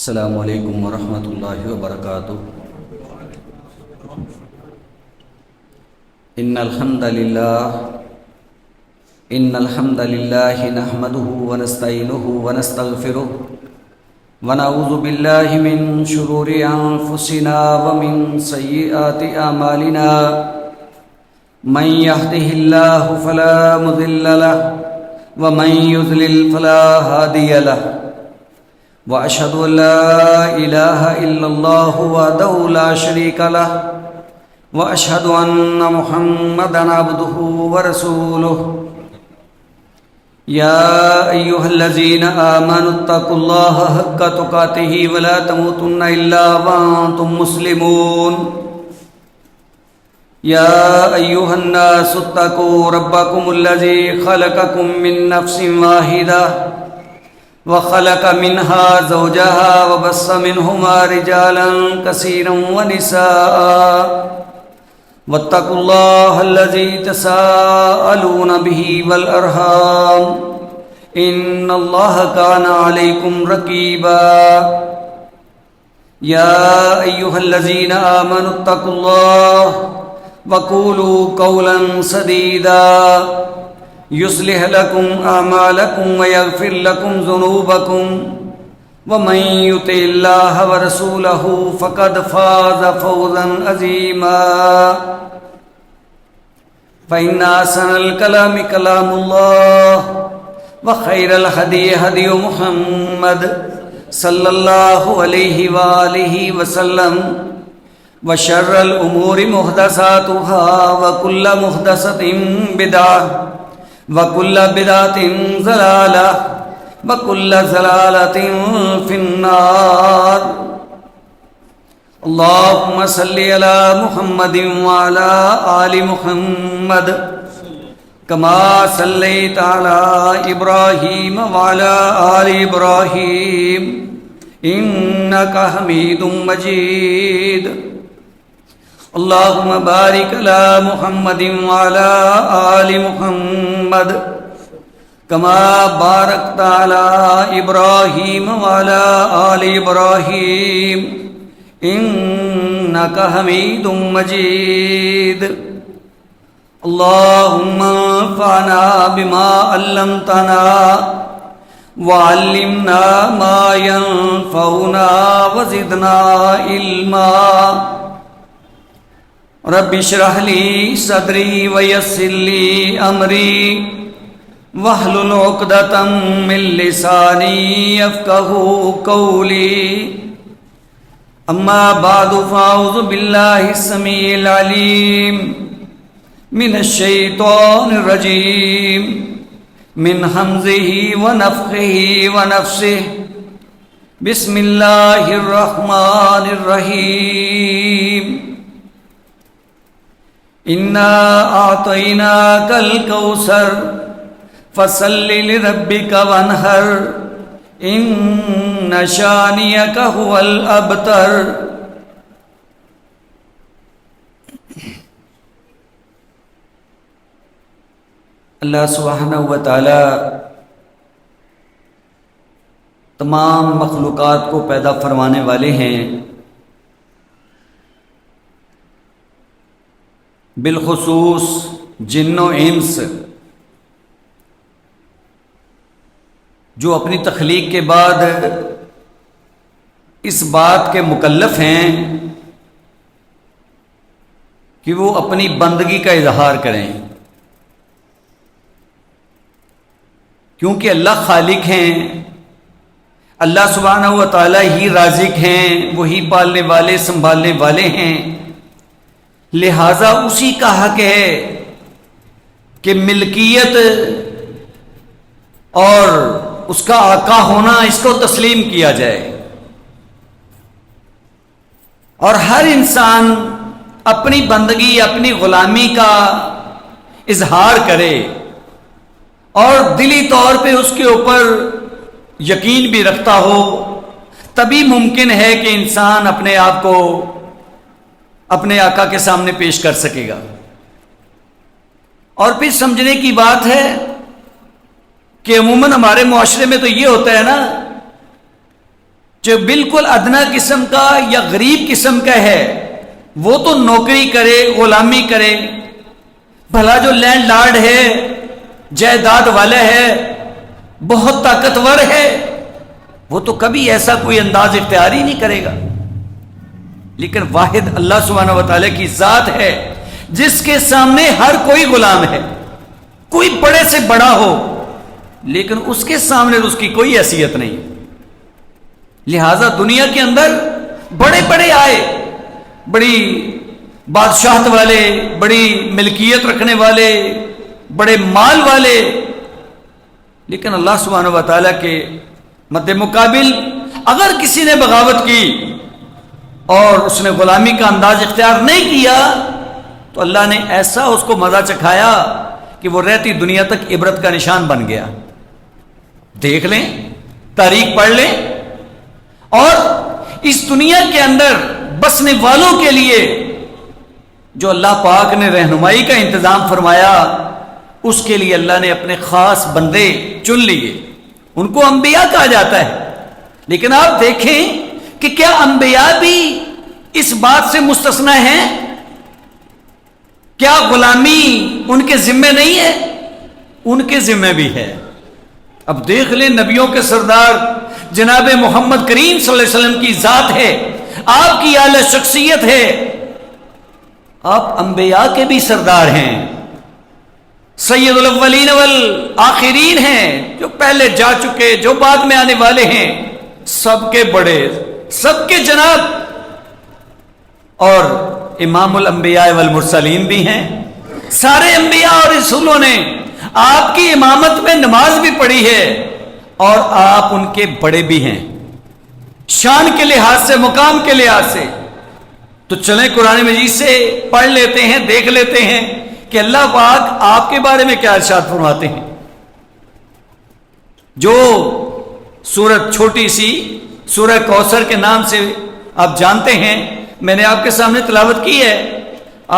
السلام علیکم ورحمۃ اللہ وبرکاتہ۔ ان الحمد للہ نحمده ونستعینه ونستغفره ونعوذ باللہ من شرور انفسنا ومن سیئات اعمالنا من يهده الله فلا مضل له ومن يضلل فلا هادي له وأشهد أن لا إله إلا الله وحده لا شريك له وأشهد أن محمدًا عبده ورسوله يا أيها الذين آمنوا اتقوا الله حق تقاته ولا تموتن إلا وأنتم مسلمون يا أيها الناس اتقوا ربكم الذي خلقكم من نفس واحدة وخلق منها زوجها وبث منهما رجالا كثيرا ونساء واتقوا الله الذي تساءلون به والأرحام إن الله كان عليكم رقيبا يا أيها الذين آمنوا اتقوا الله وقولوا قولا سديدا يصلح لكم أعمالكم ويغفر لكم ذنوبكم ومن يطع الله ورسوله فقد فاز فوزا عظيما فإن أحسن الكلام كلام الله وخير الهدي هدي محمد صلى الله عليه وآله وسلم وشر الأمور محدثاتها وكل محدثة بدعة وَكُلَّ بِدْعَةٍ ضَلَالَةٍ وَكُلَّ ضَلَالَةٍ فِي النَّارِ اللهم صل على محمد وعلى آل محمد كما صليت على إبراهيم وعلى آل إبراهيم إنك حميد مجيد اللهم بارك على محمد وعلى آل محمد كما باركت على إبراهيم وعلى آل إبراهيم إنك حميد مجيد اللهم انفعنا بما علمتنا وعلمنا ما ينفعنا وزدنا علما رب اشرح لي صدري ويسر لي امري واحلل عقدة من لساني يفقهوا قولي اما بعد فاعوذ بالله السميع العليم من الشيطان الرجيم من همزه ونفخه ونفسه بسم الله الرحمن الرحيم إنا أعطيناك الكوثر فصل لربك وانحر إن شانئك هو الأبتر اللہ سبحانہ وتعالی تمام مخلوقات کو پیدا فرمانے والے ہیں، بالخصوص جن و انس جو اپنی تخلیق کے بعد اس بات کے مکلف ہیں کہ وہ اپنی بندگی کا اظہار کریں، کیونکہ اللہ خالق ہیں، اللہ سبحانہ و تعالی ہی رازق ہیں، وہی پالنے والے سنبھالنے والے ہیں، لہذا اسی کا حق ہے کہ ملکیت اور اس کا آقا ہونا اس کو تسلیم کیا جائے، اور ہر انسان اپنی بندگی اپنی غلامی کا اظہار کرے اور دلی طور پہ اس کے اوپر یقین بھی رکھتا ہو، تبھی ممکن ہے کہ انسان اپنے آپ کو اپنے آقا کے سامنے پیش کر سکے گا۔ اور پھر سمجھنے کی بات ہے کہ عموماً ہمارے معاشرے میں تو یہ ہوتا ہے نا جو بالکل ادنا قسم کا یا غریب قسم کا ہے وہ تو نوکری کرے، غلامی کرے، بھلا جو لینڈ لارڈ ہے، جائیداد والا ہے، بہت طاقتور ہے، وہ تو کبھی ایسا کوئی انداز اختیار ہی نہیں کرے گا. لیکن واحد اللہ سبحانہ و تعالیٰ کی ذات ہے جس کے سامنے ہر کوئی غلام ہے، کوئی بڑے سے بڑا ہو لیکن اس کے سامنے اس کی کوئی حیثیت نہیں. لہذا دنیا کے اندر بڑے بڑے آئے، بڑی بادشاہت والے، بڑی ملکیت رکھنے والے، بڑے مال والے، لیکن اللہ سبحانہ و تعالیٰ کے مد مقابل اگر کسی نے بغاوت کی اور اس نے غلامی کا انداز اختیار نہیں کیا تو اللہ نے ایسا اس کو مزہ چکھایا کہ وہ رہتی دنیا تک عبرت کا نشان بن گیا. دیکھ لیں، تاریخ پڑھ لیں، اور اس دنیا کے اندر بسنے والوں کے لیے جو اللہ پاک نے رہنمائی کا انتظام فرمایا اس کے لیے اللہ نے اپنے خاص بندے چن لیے. ان کو انبیاء کہا جاتا ہے، لیکن آپ دیکھیں کہ کیا انبیاء بھی اس بات سے مستثنا ہیں؟ کیا غلامی ان کے ذمہ نہیں ہے؟ ان کے ذمہ بھی ہے. اب دیکھ لیں، نبیوں کے سردار جناب محمد کریم صلی اللہ علیہ وسلم کی ذات ہے، آپ کی اعلی شخصیت ہے، آپ انبیاء کے بھی سردار ہیں، سید الاولین والآخرین ہیں، جو پہلے جا چکے، جو بعد میں آنے والے ہیں، سب کے بڑے، سب کے جناب، اور امام الانبیاء والمرسلین بھی ہیں. سارے انبیاء اور رسولوں نے آپ کی امامت میں نماز بھی پڑھی ہے اور آپ ان کے بڑے بھی ہیں، شان کے لحاظ سے، مقام کے لحاظ سے. تو چلیں قرآن مجید سے پڑھ لیتے ہیں، دیکھ لیتے ہیں کہ اللہ پاک آپ کے بارے میں کیا ارشاد فرماتے ہیں. جو سورت چھوٹی سی سورہ کوثر کے نام سے آپ جانتے ہیں، میں نے آپ کے سامنے تلاوت کی ہے،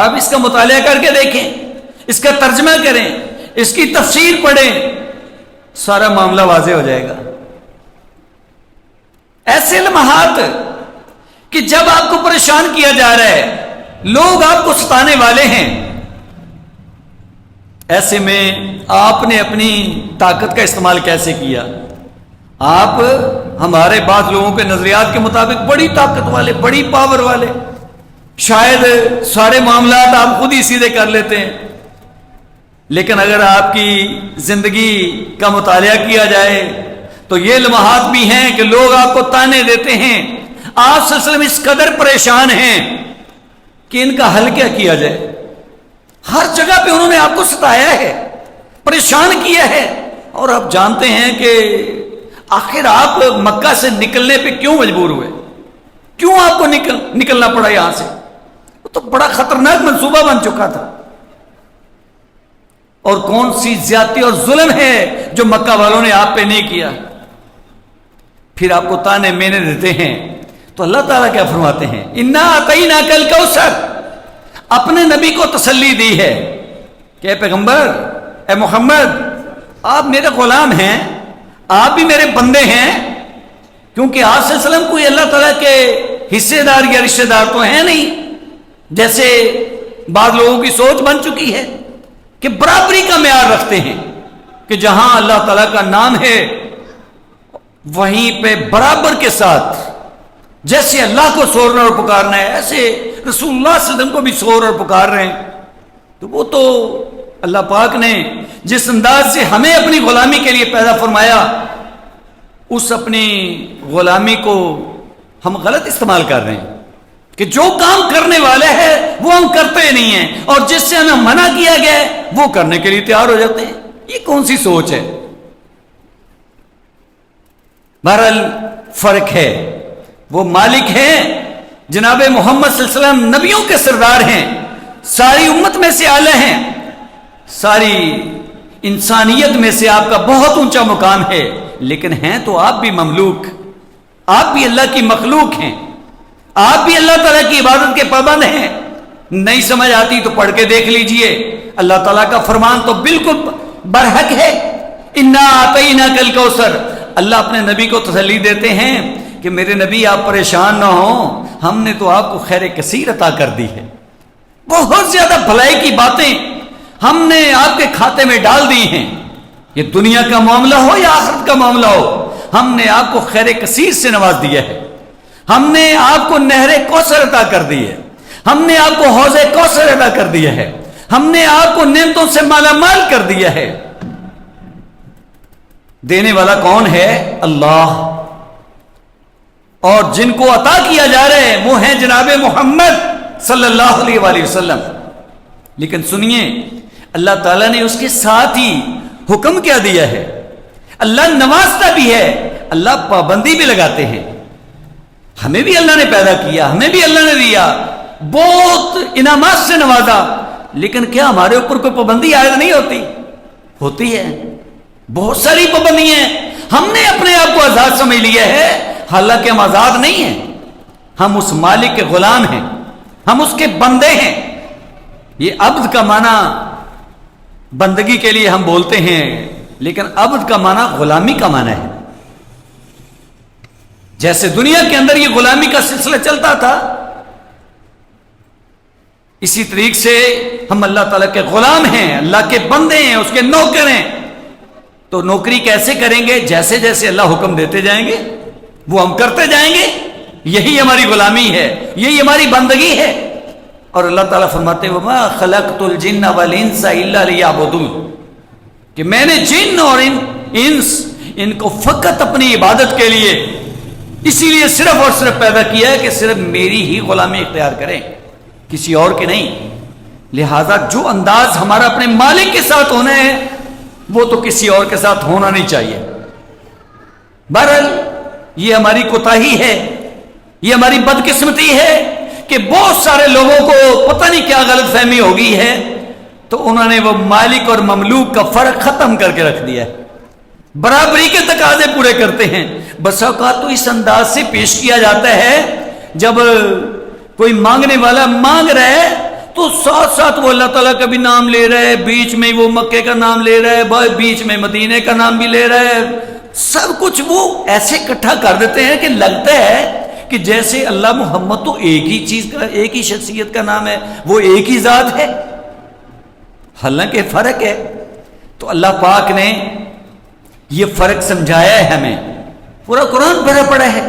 آپ اس کا مطالعہ کر کے دیکھیں، اس کا ترجمہ کریں، اس کی تفسیر پڑھیں، سارا معاملہ واضح ہو جائے گا. ایسے لمحات کہ جب آپ کو پریشان کیا جا رہا ہے، لوگ آپ کو ستانے والے ہیں، ایسے میں آپ نے اپنی طاقت کا استعمال کیسے کیا؟ آپ ہمارے بعض لوگوں کے نظریات کے مطابق بڑی طاقت والے، بڑی پاور والے، شاید سارے معاملات آپ خود ہی سیدھے کر لیتے ہیں، لیکن اگر آپ کی زندگی کا مطالعہ کیا جائے تو یہ لمحات بھی ہیں کہ لوگ آپ کو تانے دیتے ہیں. آپ صلی اللہ علیہ وسلم اس قدر پریشان ہیں کہ ان کا حل کیا کیا جائے. ہر جگہ پہ انہوں نے آپ کو ستایا ہے، پریشان کیا ہے، اور آپ جانتے ہیں کہ آخر آپ مکہ سے نکلنے پہ کیوں مجبور ہوئے، کیوں آپ کو نکلنا پڑا یہاں سے؟ وہ تو بڑا خطرناک منصوبہ بن چکا تھا. اور کون سی زیادتی اور ظلم ہے جو مکہ والوں نے آپ پہ نہیں کیا؟ پھر آپ کو تانے مینے دیتے ہیں. تو اللہ تعالیٰ کیا فرماتے ہیں؟ انا اعطیناک الکوثر. اپنے نبی کو تسلی دی ہے کہ اے پیغمبر، اے محمد، آپ میرے غلام ہیں، آپ بھی میرے بندے ہیں، کیونکہ آپ صلی اللہ علیہ وسلم کوئی اللہ تعالیٰ کے حصے دار یا رشتہ دار تو ہیں نہیں، جیسے بعض لوگوں کی سوچ بن چکی ہے کہ برابری کا معیار رکھتے ہیں کہ جہاں اللہ تعالیٰ کا نام ہے وہیں پہ برابر کے ساتھ جیسے اللہ کو سورنا اور پکارنا ہے، ایسے رسول اللہ صلی اللہ علیہ وسلم کو بھی سور اور پکار رہے ہیں. تو وہ تو اللہ پاک نے جس انداز سے ہمیں اپنی غلامی کے لیے پیدا فرمایا، اس اپنی غلامی کو ہم غلط استعمال کر رہے ہیں کہ جو کام کرنے والے ہیں وہ ہم کرتے نہیں ہیں، اور جس سے ہمیں منع کیا گیا ہے وہ کرنے کے لیے تیار ہو جاتے ہیں. یہ کون سی سوچ ہے؟ بہرحال فرق ہے. وہ مالک ہیں، جناب محمد صلی اللہ علیہ وسلم نبیوں کے سردار ہیں، ساری امت میں سے اعلیٰ ہیں، ساری انسانیت میں سے آپ کا بہت اونچا مقام ہے، لیکن ہیں تو آپ بھی مملوک، آپ بھی اللہ کی مخلوق ہیں، آپ بھی اللہ تعالیٰ کی عبادت کے پابند ہیں. نہیں سمجھ آتی تو پڑھ کے دیکھ لیجئے، اللہ تعالیٰ کا فرمان تو بالکل برحق ہے. انا اعطیناک الکوثر. اللہ اپنے نبی کو تسلی دیتے ہیں کہ میرے نبی آپ پریشان نہ ہوں، ہم نے تو آپ کو خیر کثیر عطا کر دی ہے، بہت زیادہ بھلائی کی باتیں ہم نے آپ کے کھاتے میں ڈال دی ہیں، یہ دنیا کا معاملہ ہو یا آخرت کا معاملہ ہو، ہم نے آپ کو خیر کثیر سے نواز دیا ہے، ہم نے آپ کو نہر کوثر عطا کر دی ہے، ہم نے آپ کو حوض کوثر عطا کر دیا ہے، ہم نے آپ کو نعمتوں سے مالا مال کر دیا ہے۔ دینے والا کون ہے؟ اللہ، اور جن کو عطا کیا جا رہا ہے وہ ہیں جناب محمد صلی اللہ علیہ وآلہ وسلم۔ لیکن سنیے، اللہ تعالیٰ نے اس کے ساتھ ہی حکم کیا دیا ہے، اللہ نوازتا بھی ہے، اللہ پابندی بھی لگاتے ہیں۔ ہمیں بھی اللہ نے پیدا کیا، ہمیں بھی اللہ نے دیا، بہت انعامات سے نوازا، لیکن کیا ہمارے اوپر کوئی پابندی عائد نہیں ہوتی؟ ہوتی ہے، بہت ساری پابندیاں ہیں۔ ہم نے اپنے آپ کو آزاد سمجھ لیا ہے، حالانکہ ہم آزاد نہیں ہیں، ہم اس مالک کے غلام ہیں، ہم اس کے بندے ہیں۔ یہ عبد کا معنی بندگی کے لیے ہم بولتے ہیں، لیکن عبد کا معنی غلامی کا معنی ہے۔ جیسے دنیا کے اندر یہ غلامی کا سلسلہ چلتا تھا، اسی طریقے سے ہم اللہ تعالیٰ کے غلام ہیں، اللہ کے بندے ہیں، اس کے نوکر ہیں۔ تو نوکری کیسے کریں گے؟ جیسے جیسے اللہ حکم دیتے جائیں گے وہ ہم کرتے جائیں گے، یہی ہماری غلامی ہے، یہی ہماری بندگی ہے۔ اور اللہ تعالیٰ فرماتے ہیں وَمَا خَلَقْتُ الْجِنَّ وَالْإِنسَ إِلَّا لِيَعْبُدُونِ، کہ میں نے جن اور انس ان کو فقط اپنی عبادت کے لیے، اسی لیے صرف اور صرف پیدا کیا ہے کہ صرف میری ہی غلامی اختیار کریں، کسی اور کے نہیں۔ لہذا جو انداز ہمارا اپنے مالک کے ساتھ ہونا ہے وہ تو کسی اور کے ساتھ ہونا نہیں چاہیے۔ بہرحال یہ ہماری کوتاہی ہے، یہ ہماری بدقسمتی ہے کہ بہت سارے لوگوں کو پتہ نہیں کیا غلط فہمی ہو گئی ہے، تو انہوں نے وہ مالک اور مملوک کا فرق ختم کر کے رکھ دیا ہے، برابری کے تقاضے پورے کرتے ہیں۔ بس اوقات تو اس انداز سے پیش کیا جاتا ہے، جب کوئی مانگنے والا مانگ رہا ہے تو ساتھ ساتھ وہ اللہ تعالیٰ کا بھی نام لے رہا ہے، بیچ میں وہ مکے کا نام لے رہا ہے، بیچ میں مدینے کا نام بھی لے رہا ہے، سب کچھ وہ ایسے اکٹھا کر دیتے ہیں کہ لگتا ہے کہ جیسے اللہ محمد تو ایک ہی چیز کا، ایک ہی شخصیت کا نام ہے، وہ ایک ہی ذات ہے، حالانکہ فرق ہے۔ تو اللہ پاک نے یہ فرق سمجھایا ہے ہمیں، پورا قرآن بھرا پڑا ہے۔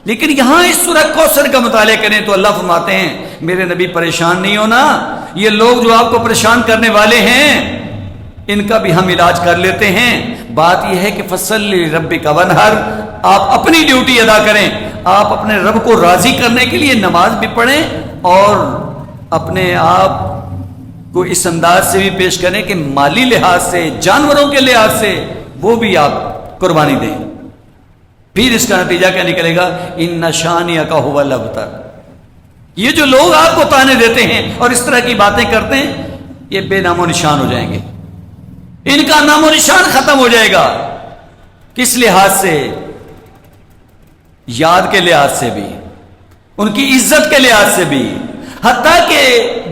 لیکن یہاں اس سورہ کوثر کا مطالعہ کریں تو اللہ فرماتے ہیں میرے نبی پریشان نہیں ہونا، یہ لوگ جو آپ کو پریشان کرنے والے ہیں ان کا بھی ہم علاج کر لیتے ہیں۔ بات یہ ہے کہ فصل ربک ونہر، آپ اپنی ڈیوٹی ادا کریں، آپ اپنے رب کو راضی کرنے کے لیے نماز بھی پڑھیں اور اپنے آپ کو اس انداز سے بھی پیش کریں کہ مالی لحاظ سے، جانوروں کے لحاظ سے وہ بھی آپ قربانی دیں۔ پھر اس کا نتیجہ کیا نکلے گا؟ ان شانئک ھو الابتر۔ یہ جو لوگ آپ کو تانے دیتے ہیں اور اس طرح کی باتیں کرتے ہیں، یہ بے نام و نشان ہو جائیں گے، ان کا نام و نشان ختم ہو جائے گا۔ کس لحاظ سے؟ یاد کے لحاظ سے بھی، ان کی عزت کے لحاظ سے بھی، حتیٰ کہ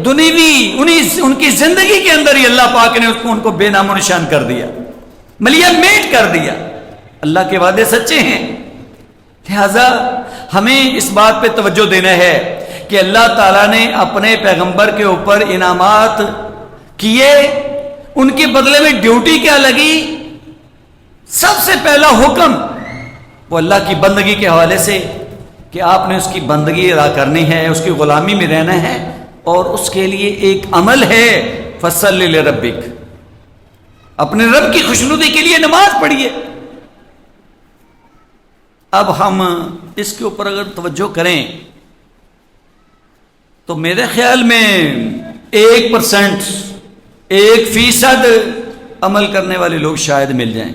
دنیوی ان کی زندگی کے اندر ہی اللہ پاک نے ان کو بے نام و نشان کر دیا، ملیا میٹ کر دیا۔ اللہ کے وعدے سچے ہیں، لہذا ہمیں اس بات پہ توجہ دینا ہے کہ اللہ تعالیٰ نے اپنے پیغمبر کے اوپر انعامات کیے، ان کے بدلے میں ڈیوٹی کیا لگی؟ سب سے پہلا حکم وہ اللہ کی بندگی کے حوالے سے کہ آپ نے اس کی بندگی ادا کرنی ہے، اس کی غلامی میں رہنا ہے، اور اس کے لیے ایک عمل ہے فصل لربک، اپنے رب کی خوشنودی کے لیے نماز پڑھیے۔ اب ہم اس کے اوپر اگر توجہ کریں تو میرے خیال میں 1% 1% عمل کرنے والے لوگ شاید مل جائیں۔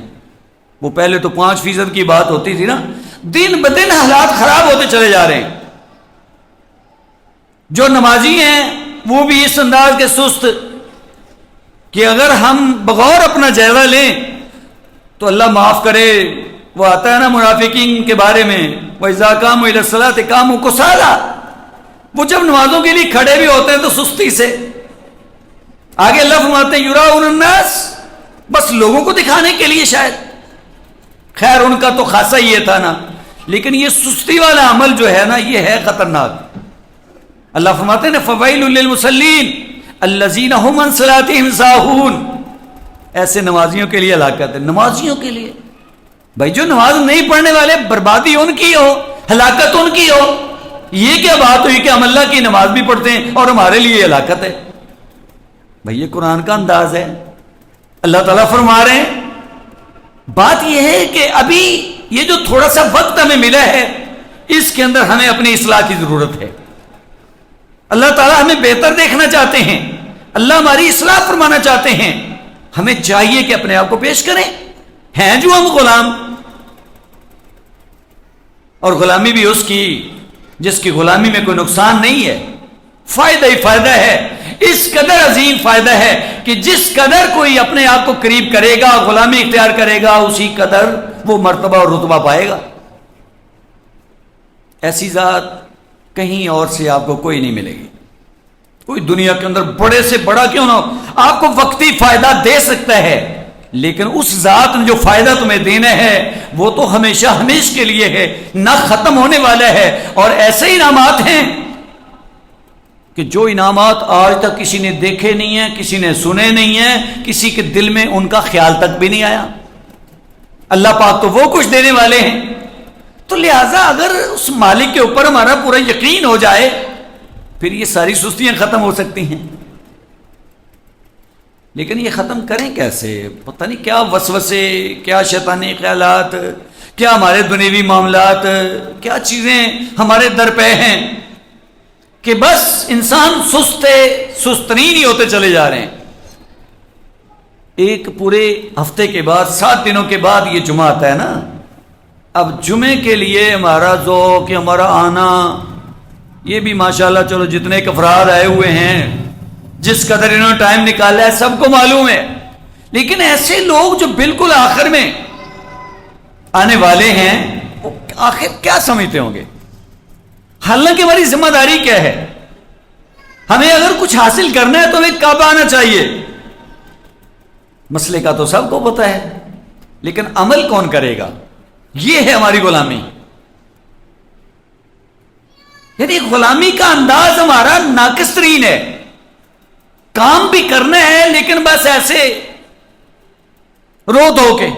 وہ پہلے تو 5% کی بات ہوتی تھی نا، دن بدن حالات خراب ہوتے چلے جا رہے ہیں۔ جو نمازی ہیں وہ بھی اس انداز کے سست کہ اگر ہم بغور اپنا جائزہ لیں تو اللہ معاف کرے، وہ آتا ہے نا منافقین کے بارے میں، وَإِذَا قَامُوا إِلَى الصَّلَاةِ قَامُوا كُسَالَىٰ، وہ جب نمازوں کے لیے کھڑے بھی ہوتے ہیں تو سستی سے۔ آگے اللہ فرماتے ہیں یُرَاءُونَ النَّاسَ، بس لوگوں کو دکھانے کے لیے شاید، خیر ان کا تو خاصا ہی یہ تھا نا، لیکن یہ سستی والا عمل جو ہے نا یہ ہے خطرناک. اللہ فرماتے ہیں فویل للمصلین الذین هم عن صلاتهم ساہون. ایسے نمازیوں کے لیے ہلاکت ہے. نمازیوں کے لیے بھائی جو نماز نہیں پڑھنے والے بربادی ان کی ہو, ہلاکت ان کی ہو. یہ کیا بات ہوئی کہ ہم اللہ کی نماز بھی پڑھتے ہیں اور ہمارے لیے ہلاکت ہے؟ بھائی یہ قرآن کا انداز ہے. اللہ تعالیٰ فرما رہے ہیں بات یہ ہے کہ ابھی یہ جو تھوڑا سا وقت ہمیں ملا ہے اس کے اندر ہمیں اپنی اصلاح کی ضرورت ہے. اللہ تعالیٰ ہمیں بہتر دیکھنا چاہتے ہیں, اللہ ہماری اصلاح فرمانا چاہتے ہیں. ہمیں چاہیے کہ اپنے آپ کو پیش کریں. ہیں جو ہم غلام, اور غلامی بھی اس کی جس کی غلامی میں کوئی نقصان نہیں ہے, فائدہ ہی فائدہ ہے. اس قدر عظیم فائدہ ہے کہ جس قدر کوئی اپنے آپ کو قریب کرے گا, غلامی اختیار کرے گا, اسی قدر وہ مرتبہ اور رتبہ پائے گا. ایسی ذات کہیں اور سے آپ کو کوئی نہیں ملے گی. کوئی دنیا کے اندر بڑے سے بڑا کیوں نہ ہو, آپ کو وقتی فائدہ دے سکتا ہے, لیکن اس ذات نے جو فائدہ تمہیں دینا ہے وہ تو ہمیشہ ہمیشہ کے لیے ہے, نہ ختم ہونے والا ہے. اور ایسے انعامات ہیں کہ جو انعامات آج تک کسی نے دیکھے نہیں ہیں, کسی نے سنے نہیں ہیں, کسی کے دل میں ان کا خیال تک بھی نہیں آیا. اللہ پاک تو وہ کچھ دینے والے ہیں. تو لہٰذا اگر اس مالک کے اوپر ہمارا پورا یقین ہو جائے پھر یہ ساری سستیاں ختم ہو سکتی ہیں. لیکن یہ ختم کریں کیسے؟ پتہ نہیں کیا وسوسے, کیا شیطانی خیالات, کیا ہمارے دنیوی معاملات, کیا چیزیں ہمارے در پہ ہیں کہ بس انسان سسترین ہی ہوتے چلے جا رہے ہیں. ایک پورے ہفتے کے بعد 7 دنوں کے بعد یہ جمعہ آتا ہے نا, اب جمعے کے لیے ہمارا ذوق, ہمارا آنا, یہ بھی ماشاءاللہ چلو جتنے افراد آئے ہوئے ہیں, جس قدر انہوں نے ٹائم نکالا ہے سب کو معلوم ہے. لیکن ایسے لوگ جو بالکل آخر میں آنے والے ہیں وہ آخر کیا سمجھتے ہوں گے؟ حالانکہ ہماری ذمہ داری کیا ہے؟ ہمیں اگر کچھ حاصل کرنا ہے تو ہمیں کب آنا چاہیے؟ مسئلے کا تو سب کو پتہ ہے, لیکن عمل کون کرے گا؟ یہ ہے ہماری غلامی. یعنی غلامی کا انداز ہمارا ناقص ترین ہے. کام بھی کرنا ہے لیکن بس ایسے رو دھو کے.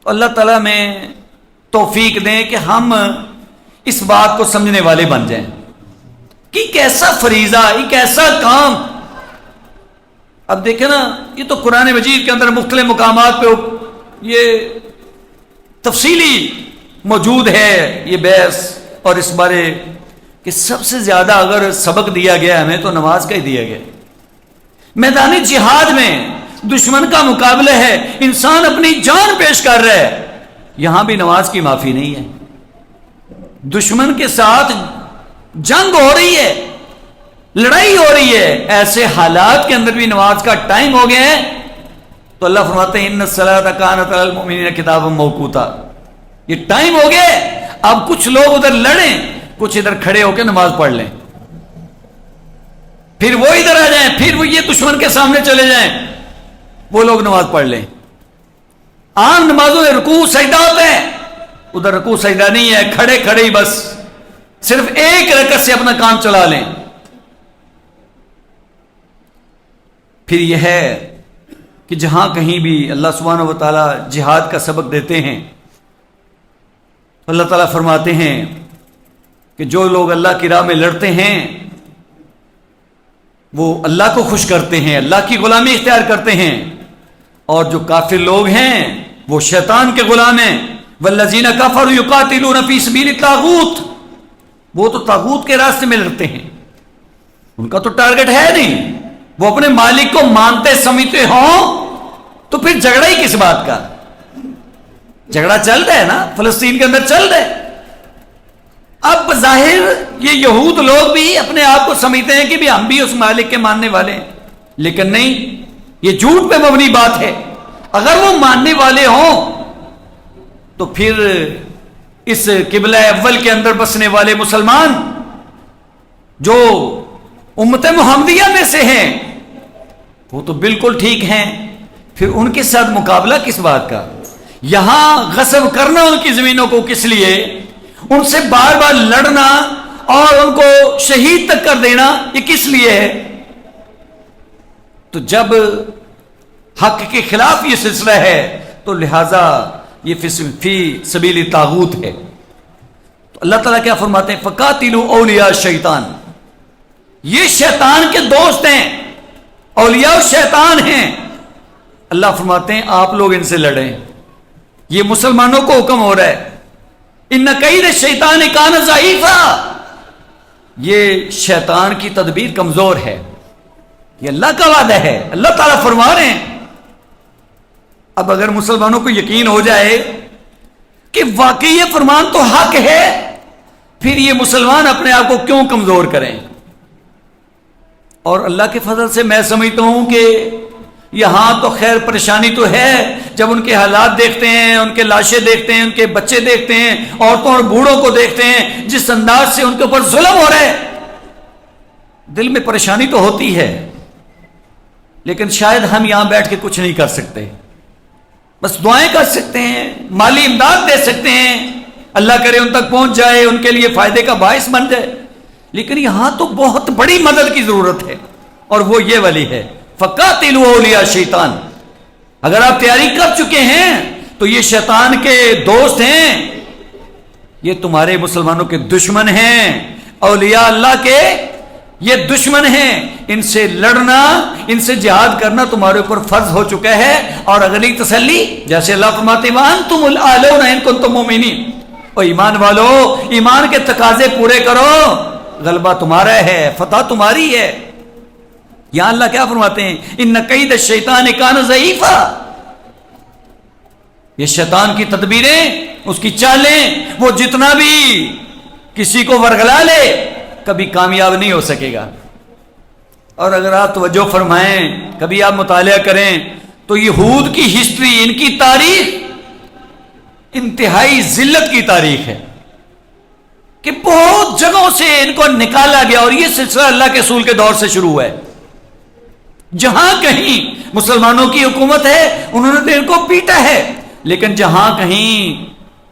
اللہ تعالیٰ میں توفیق دیں کہ ہم اس بات کو سمجھنے والے بن جائیں کہ کیسا فریضہ, ایک ایسا کام. اب دیکھیں نا, یہ تو قرآن مجید کے اندر مختلف مقامات پہ یہ تفصیلی موجود ہے یہ بحث, اور اس بارے کہ سب سے زیادہ اگر سبق دیا گیا ہمیں تو نماز کا ہی دیا گیا. میدانی جہاد میں دشمن کا مقابلہ ہے, انسان اپنی جان پیش کر رہا ہے, یہاں بھی نماز کی معافی نہیں ہے. دشمن کے ساتھ جنگ ہو رہی ہے, لڑائی ہو رہی ہے, ایسے حالات کے اندر بھی نماز کا ٹائم ہو گیا ہے تو اللہ فرماتے ہیں ان الصلاۃ کانت علی المؤمنین کتابا موقوتا. یہ ٹائم ہو گیا. اب کچھ لوگ ادھر لڑیں, کچھ ادھر کھڑے ہو کے نماز پڑھ لیں, پھر وہ ادھر آ جائیں, پھر وہ یہ دشمن کے سامنے چلے جائیں, وہ لوگ نماز پڑھ لیں. عام نمازوں میں رکوع سجدہ ہوتا ہے, ادھر رکوع سجدہ نہیں ہے, کھڑے کھڑے ہی بس صرف ایک رکعت سے اپنا کام چلا لیں. پھر یہ ہے کہ جہاں کہیں بھی اللہ سبحانہ و تعالی جہاد کا سبق دیتے ہیں, اللہ تعالیٰ فرماتے ہیں کہ جو لوگ اللہ کی راہ میں لڑتے ہیں وہ اللہ کو خوش کرتے ہیں, اللہ کی غلامی اختیار کرتے ہیں, اور جو کافر لوگ ہیں وہ شیطان کے غلام ہیں. والذین کفروا یقاتلون فی سبیل الطاغوت, وہ تو طاغوت کے راستے میں لڑتے ہیں, ان کا تو ٹارگٹ ہے نہیں. وہ اپنے مالک کو مانتے سمجھتے ہوں تو پھر جھگڑا ہی کس بات کا؟ جھگڑا چل رہا ہے نا, فلسطین کے اندر چل رہا ہے. اب ظاہر یہ یہود لوگ بھی اپنے آپ کو سمجھتے ہیں کہ بھی ہم بھی اس مالک کے ماننے والے ہیں, لیکن نہیں, یہ جھوٹ پہ مبنی بات ہے. اگر وہ ماننے والے ہوں تو پھر اس قبلہ اول کے اندر بسنے والے مسلمان جو امت محمدیہ میں سے ہیں وہ تو بالکل ٹھیک ہیں, پھر ان کے ساتھ مقابلہ کس بات کا؟ یہاں غصب کرنا ان کی زمینوں کو کس لیے؟ ان سے بار بار لڑنا اور ان کو شہید تک کر دینا یہ کس لیے ہے؟ تو جب حق کے خلاف یہ سلسلہ ہے تو لہذا یہ فی سبیل طاغوت ہے. تو اللہ تعالیٰ کیا فرماتے ہیں؟ فقاتلوا اولیاء الشیطان، یہ شیطان کے دوست ہیں، اولیاء الشیطان ہیں. اللہ فرماتے ہیں آپ لوگ ان سے لڑیں. یہ مسلمانوں کو حکم ہو رہا ہے. ان کید الشیطان کان ضعیفا، یہ شیطان کی تدبیر کمزور ہے. یہ اللہ کا وعدہ ہے، اللہ تعالیٰ فرما رہے ہیں. اب اگر مسلمانوں کو یقین ہو جائے کہ واقعی یہ فرمان تو حق ہے، پھر یہ مسلمان اپنے آپ کو کیوں کمزور کریں؟ اور اللہ کے فضل سے میں سمجھتا ہوں کہ یہاں تو خیر پریشانی تو ہے. جب ان کے حالات دیکھتے ہیں، ان کے لاشیں دیکھتے ہیں، ان کے بچے دیکھتے ہیں، عورتوں اور بوڑھوں کو دیکھتے ہیں، جس انداز سے ان کے اوپر ظلم ہو رہا ہے، دل میں پریشانی تو ہوتی ہے. لیکن شاید ہم یہاں بیٹھ کے کچھ نہیں کر سکتے، بس دعائیں کر سکتے ہیں، مالی امداد دے سکتے ہیں، اللہ کرے ان تک پہنچ جائے، ان کے لیے فائدے کا باعث بن جائے. لیکن یہاں تو بہت بڑی مدد کی ضرورت ہے، اور وہ یہ والی ہے فقاتلوا اولیاء الشیطان. اگر آپ تیاری کر چکے ہیں تو یہ شیطان کے دوست ہیں، یہ تمہارے مسلمانوں کے دشمن ہیں، اولیاء اللہ کے یہ دشمن ہیں. ان سے لڑنا، ان سے جہاد کرنا تمہارے اوپر فرض ہو چکا ہے. اور اگلی تسلی جیسے اللہ فرماتے وانتم الاعلون ان کنتم مؤمنین، او ایمان والو ایمان کے تقاضے پورے کرو، غلبہ تمہارا ہے، فتح تمہاری ہے. یہاں اللہ کیا فرماتے ہیں؟ ان کید الشیطان کان ضعیفا، یہ شیطان کی تدبیریں، اس کی چالیں، وہ جتنا بھی کسی کو ورگلا لے کبھی کامیاب نہیں ہو سکے گا. اور اگر آپ توجہ فرمائیں، کبھی آپ مطالعہ کریں تو یہود کی ہسٹری، ان کی تاریخ انتہائی ذلت کی تاریخ ہے کہ بہت جگہوں سے ان کو نکالا گیا. اور یہ سلسلہ اللہ کے رسول کے دور سے شروع ہوا ہے. جہاں کہیں مسلمانوں کی حکومت ہے انہوں نے تو ان کو پیٹا ہے، لیکن جہاں کہیں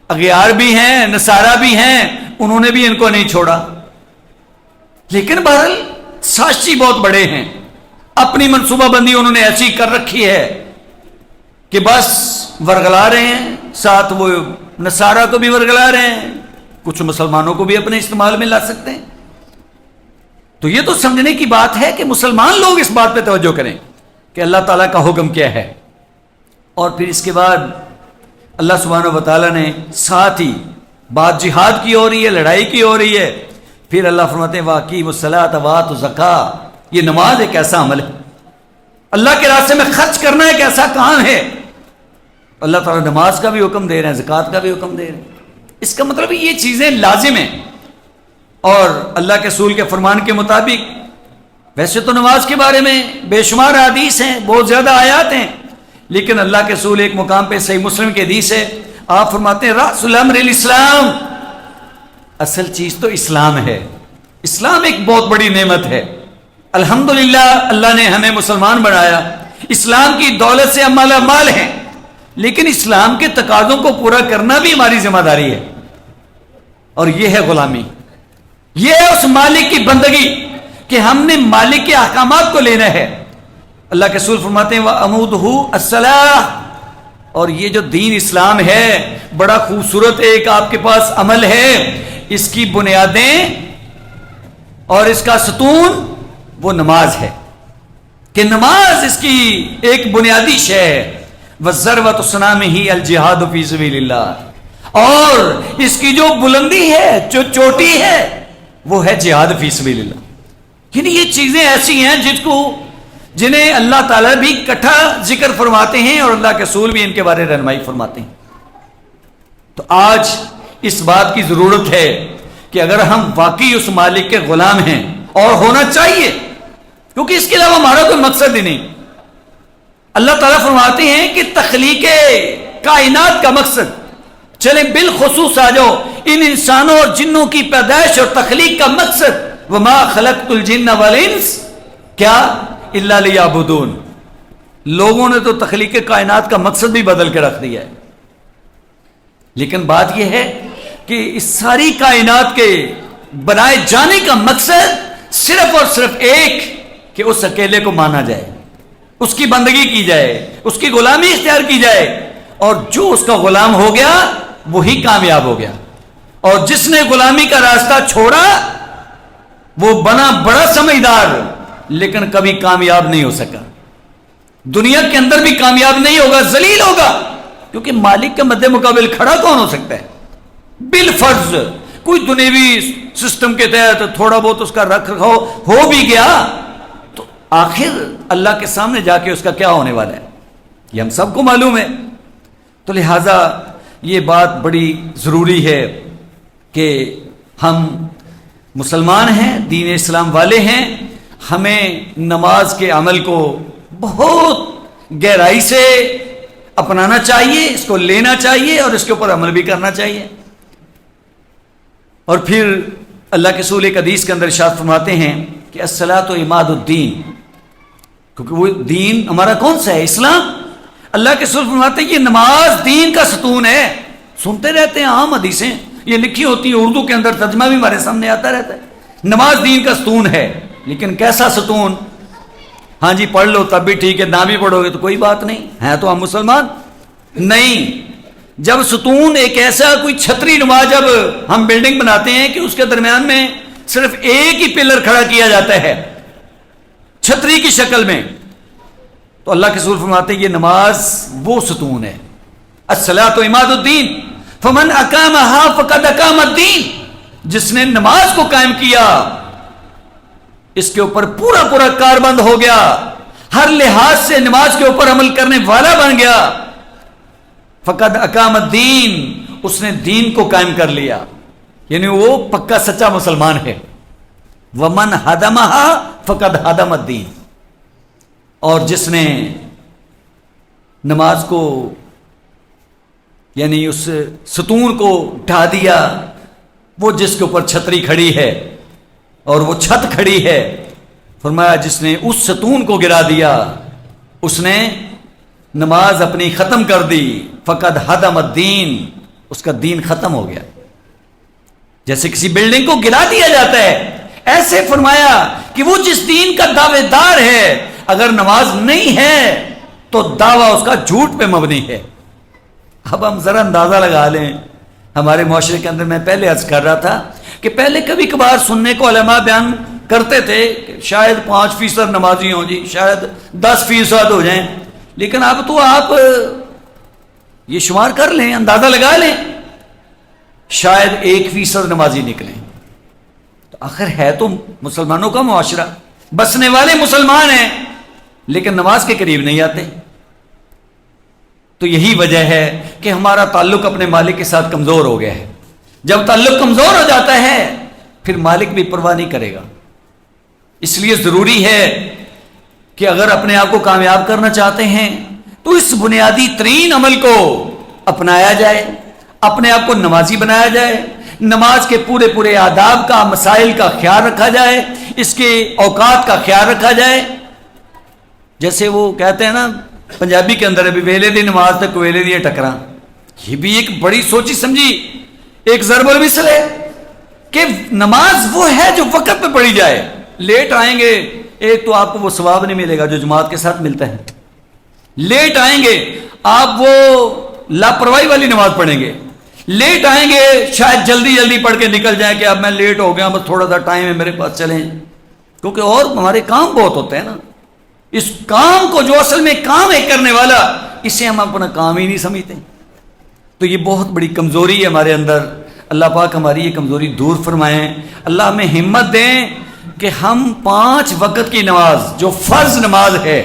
اغیار بھی ہیں، نصارہ بھی ہیں، انہوں نے بھی ان کو نہیں چھوڑا. لیکن بہرحال سازشی بہت بڑے ہیں، اپنی منصوبہ بندی انہوں نے ایسی کر رکھی ہے کہ بس ورگلا رہے ہیں، ساتھ وہ نصارہ کو بھی ورگلا رہے ہیں، کچھ مسلمانوں کو بھی اپنے استعمال میں لا سکتے ہیں. تو یہ تو سمجھنے کی بات ہے کہ مسلمان لوگ اس بات پہ توجہ کریں کہ اللہ تعالیٰ کا حکم کیا ہے. اور پھر اس کے بعد اللہ سبحانہ و تعالیٰ نے ساتھ ہی بات جہاد کی ہو رہی ہے، لڑائی کی ہو رہی ہے. پھر اللہ فرماتے ہیں واقعیموا الصلاۃ وآتوا الزکاۃ، یہ نماز ایک ایسا عمل ہے، اللہ کے راستے میں خرچ کرنا ایک ایسا کام ہے. اللہ تعالیٰ نماز کا بھی حکم دے رہے ہیں، زکوٰۃ کا بھی حکم دے رہے ہیں. اس کا مطلب یہ چیزیں لازم ہیں. اور اللہ کے رسول کے فرمان کے مطابق ویسے تو نماز کے بارے میں بے شمار حدیث ہیں، بہت زیادہ آیات ہیں، لیکن اللہ کے رسول ایک مقام پہ صحیح مسلم کے حدیث ہے، آپ فرماتے ہیں رأس الامر الاسلام، اصل چیز تو اسلام ہے. اسلام ایک بہت بڑی نعمت ہے. الحمدللہ اللہ نے ہمیں مسلمان بنایا، اسلام کی دولت سے ہم مالا مال ہیں، لیکن اسلام کے تقاضوں کو پورا کرنا بھی ہماری ذمہ داری ہے. اور یہ ہے غلامی، یہ ہے اس مالک کی بندگی کہ ہم نے مالک کے احکامات کو لینا ہے. اللہ کے رسول فرماتے ہیں وَعَمُودُهُ الصَّلَاةُ، اور یہ جو دین اسلام ہے بڑا خوبصورت ایک آپ کے پاس عمل ہے، اس کی بنیادیں اور اس کا ستون وہ نماز ہے کہ نماز اس کی ایک بنیادی شے ہے. وَالذَّرْوَةُ صَنَامِهِ الْجِهَادُ فِي سَبِيلِ اللَّهِ، اور اس کی جو بلندی ہے، جو چوٹی ہے، وہ ہے جہاد فی سبیل اللہ. یعنی یہ چیزیں ایسی ہیں جنہیں اللہ تعالیٰ بھی کٹھا ذکر فرماتے ہیں اور اللہ کے رسول بھی ان کے بارے رہنمائی فرماتے ہیں. تو آج اس بات کی ضرورت ہے کہ اگر ہم واقعی اس مالک کے غلام ہیں، اور ہونا چاہیے کیونکہ اس کے علاوہ ہمارا کوئی مقصد ہی نہیں. اللہ تعالیٰ فرماتے ہیں کہ تخلیق کائنات کا مقصد، چلیں بالخصوص آ جاؤ ان انسانوں اور جنوں کی پیدائش اور تخلیق کا مقصد وما خلقت الجن والانس کیا الا لیعبدون. لوگوں نے تو تخلیق کائنات کا مقصد بھی بدل کے رکھ دیا ہے. لیکن بات یہ ہے کہ اس ساری کائنات کے بنائے جانے کا مقصد صرف اور صرف ایک، کہ اس اکیلے کو مانا جائے، اس کی بندگی کی جائے، اس کی غلامی اختیار کی جائے، اور جو اس کا غلام ہو گیا وہی کامیاب ہو گیا، اور جس نے غلامی کا راستہ چھوڑا وہ بنا بڑا سمجھدار لیکن کبھی کامیاب نہیں ہو سکا، دنیا کے اندر بھی کامیاب نہیں ہوگا، ذلیل ہوگا، کیونکہ مالک کے مد مقابل کھڑا کون ہو سکتا ہے؟ بالفرض کوئی دنیوی سسٹم کے تحت تھوڑا بہت اس کا رکھ رکھاؤ ہو بھی گیا تو آخر اللہ کے سامنے جا کے اس کا کیا ہونے والا ہے یہ ہم سب کو معلوم ہے۔ تو لہذا یہ بات بڑی ضروری ہے کہ ہم مسلمان ہیں، دین اسلام والے ہیں، ہمیں نماز کے عمل کو بہت گہرائی سے اپنانا چاہیے، اس کو لینا چاہیے اور اس کے اوپر عمل بھی کرنا چاہیے۔ اور پھر اللہ کے رسول ایک حدیث کے اندر ارشاد فرماتے ہیں کہ الصلاۃ عماد الدین، کیونکہ وہ دین ہمارا کون سا ہے؟ اسلام۔ اللہ کے رسول فرماتے ہیں یہ نماز دین کا ستون ہے۔ سنتے رہتے ہیں عام حدیثیں، یہ لکھی ہوتی ہیں اردو کے اندر، ترجمہ بھی ہمارے سامنے آتا رہتا ہے۔ نماز دین کا ستون ہے، لیکن کیسا ستون؟ ہاں جی پڑھ لو تب بھی ٹھیک ہے، نہ بھی پڑھو گے تو کوئی بات نہیں ہے، تو ہم مسلمان نہیں۔ جب ستون ایک ایسا کوئی چھتری نما، جب ہم بلڈنگ بناتے ہیں کہ اس کے درمیان میں صرف ایک ہی پلر کھڑا کیا جاتا ہے چھتری کی شکل میں، تو اللہ کے رسول فرماتے ہیں یہ نماز وہ ستون ہے۔ الصلاۃ عماد الدین فمن اقامها فقد اقام الدین، جس نے نماز کو قائم کیا اس کے اوپر پورا پورا کاربند ہو گیا، ہر لحاظ سے نماز کے اوپر عمل کرنے والا بن گیا۔ فقد اقام الدین، اس نے دین کو قائم کر لیا، یعنی وہ پکا سچا مسلمان ہے۔ ومن ہدمها فقد ہدم الدین، اور جس نے نماز کو یعنی اس ستون کو ڈھا دیا، وہ جس کے اوپر چھتری کھڑی ہے اور وہ چھت کھڑی ہے، فرمایا جس نے اس ستون کو گرا دیا اس نے نماز اپنی ختم کر دی۔ فقد ہدم الدین، اس کا دین ختم ہو گیا۔ جیسے کسی بلڈنگ کو گرا دیا جاتا ہے، ایسے فرمایا کہ وہ جس دین کا دعوے دار ہے اگر نماز نہیں ہے تو دعویٰ اس کا جھوٹ پہ مبنی ہے۔ اب ہم ذرا اندازہ لگا لیں، ہمارے معاشرے کے اندر میں پہلے عرض کر رہا تھا کہ پہلے کبھی کبھار سننے کو علماء بیان کرتے تھے کہ شاید 5% نمازی ہوں جی، شاید 10% ہو جائیں، لیکن اب تو آپ یہ شمار کر لیں، اندازہ لگا لیں، شاید 1% نمازی نکلیں۔ تو آخر ہے تو مسلمانوں کا معاشرہ، بسنے والے مسلمان ہیں لیکن نماز کے قریب نہیں آتے۔ تو یہی وجہ ہے کہ ہمارا تعلق اپنے مالک کے ساتھ کمزور ہو گیا ہے۔ جب تعلق کمزور ہو جاتا ہے پھر مالک بھی پرواہ نہیں کرے گا۔ اس لیے ضروری ہے کہ اگر اپنے آپ کو کامیاب کرنا چاہتے ہیں تو اس بنیادی ترین عمل کو اپنایا جائے، اپنے آپ کو نمازی بنایا جائے، نماز کے پورے پورے آداب کا، مسائل کا خیال رکھا جائے، اس کے اوقات کا خیال رکھا جائے۔ جیسے وہ کہتے ہیں نا پنجابی کے اندر ابھی ویلے دی نماز تک ویلے دی ٹکرا، یہ بھی ایک بڑی سوچی سمجھی ایک ضرب المثل ہے کہ نماز وہ ہے جو وقت پہ پڑھی جائے۔ لیٹ آئیں گے ایک تو آپ کو وہ ثواب نہیں ملے گا جو جماعت کے ساتھ ملتا ہے، لیٹ آئیں گے آپ وہ لاپرواہی والی نماز پڑھیں گے، لیٹ آئیں گے شاید جلدی جلدی پڑھ کے نکل جائیں کہ اب میں لیٹ ہو گیا، بس تھوڑا سا ٹائم ہے میرے پاس چلیں، کیونکہ اور ہمارے کام بہت ہوتے ہیں نا۔ اس کام کو جو اصل میں کام ہے کرنے والا، اسے ہم اپنا کام ہی نہیں سمجھتے۔ تو یہ بہت بڑی کمزوری ہے ہمارے اندر، اللہ پاک ہماری یہ کمزوری دور فرمائیں، اللہ ہمیں ہمت دیں کہ ہم 5 وقت کی نماز جو فرض نماز ہے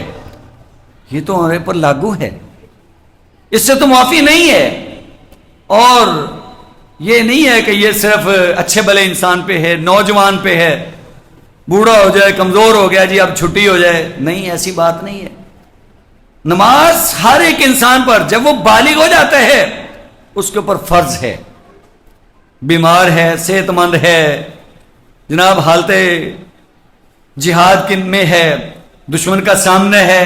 یہ تو ہمارے پر لاگو ہے، اس سے تو معافی نہیں ہے، اور یہ نہیں ہے کہ یہ صرف اچھے بھلے انسان پہ ہے، نوجوان پہ ہے، بوڑھا ہو جائے کمزور ہو گیا جی اب چھٹی ہو جائے، نہیں، ایسی بات نہیں ہے۔ نماز ہر ایک انسان پر جب وہ بالغ ہو جاتا ہے اس کے اوپر فرض ہے، بیمار ہے، صحت مند ہے، جناب حالت جہاد کن میں ہے، دشمن کا سامنے ہے،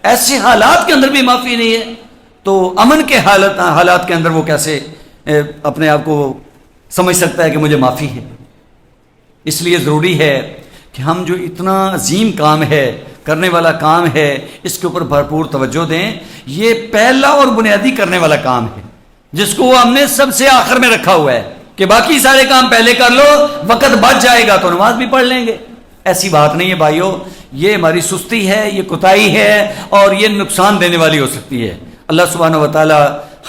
ایسے حالات کے اندر بھی معافی نہیں ہے، تو امن کے حالات کے اندر وہ کیسے اپنے آپ کو سمجھ سکتا ہے کہ مجھے معافی ہے۔ اس لیے ضروری ہے کہ ہم جو اتنا عظیم کام ہے، کرنے والا کام ہے، اس کے اوپر بھرپور توجہ دیں۔ یہ پہلا اور بنیادی کرنے والا کام ہے جس کو ہم نے سب سے آخر میں رکھا ہوا ہے کہ باقی سارے کام پہلے کر لو، وقت بچ جائے گا تو نماز بھی پڑھ لیں گے۔ ایسی بات نہیں ہے بھائیو، یہ ہماری سستی ہے، یہ کوتاہی ہے، اور یہ نقصان دینے والی ہو سکتی ہے۔ اللہ سبحانہ و تعالی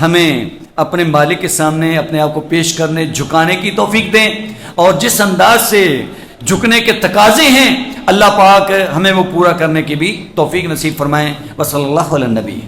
ہمیں اپنے مالک کے سامنے اپنے آپ کو پیش کرنے، جھکانے کی توفیق دیں، اور جس انداز سے جھکنے کے تقاضے ہیں اللہ پاک ہمیں وہ پورا کرنے کی بھی توفیق نصیب فرمائیں۔ وصلی اللہ علی النبی۔